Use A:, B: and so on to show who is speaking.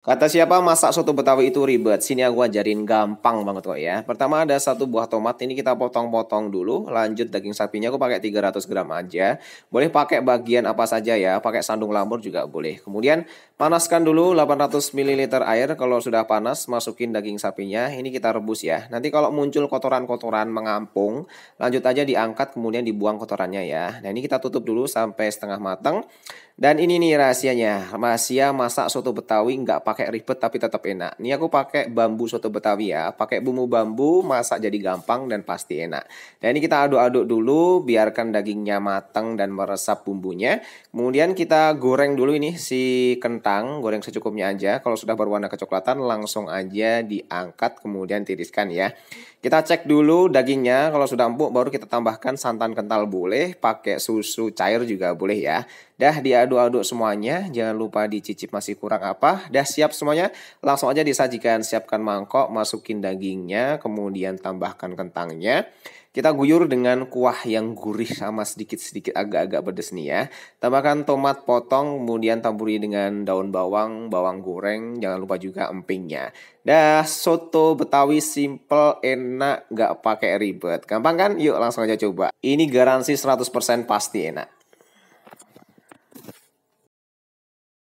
A: Kata siapa masak soto Betawi itu ribet? Sini aku ajarin gampang banget kok ya. Pertama ada satu buah tomat, ini kita potong-potong dulu. Lanjut daging sapinya aku pakai 300 gram aja. Boleh pakai bagian apa saja ya, pakai sandung lamur juga boleh. Kemudian panaskan dulu 800 ml air. Kalau sudah panas, masukin daging sapinya. Ini kita rebus ya. Nanti kalau muncul kotoran-kotoran mengampung, lanjut aja diangkat kemudian dibuang kotorannya ya. Nah ini kita tutup dulu sampai setengah matang. Dan ini nih rahasianya, rahasia masak soto Betawi nggak pakai ribet tapi tetap enak. Ini aku pakai bambu soto Betawi ya, pakai bumbu bambu, masak jadi gampang dan pasti enak. Dan ini kita aduk-aduk dulu, biarkan dagingnya matang dan meresap bumbunya. Kemudian kita goreng dulu ini si kentang, goreng secukupnya aja. Kalau sudah berwarna kecoklatan langsung aja diangkat kemudian tiriskan ya. Kita cek dulu dagingnya, kalau sudah empuk baru kita tambahkan santan kental boleh, pakai susu cair juga boleh ya. Dah diaduk-aduk semuanya, jangan lupa dicicip masih kurang apa. Dah siap semuanya, langsung aja disajikan. Siapkan mangkok, masukin dagingnya, kemudian tambahkan kentangnya. Kita guyur dengan kuah yang gurih sama sedikit-sedikit agak-agak pedas nih ya. Tambahkan tomat potong, kemudian taburi dengan daun bawang, bawang goreng, jangan lupa juga empingnya. Dah soto Betawi simple, enak, nggak pakai ribet. Gampang kan? Yuk langsung aja coba. Ini garansi 100% pasti enak.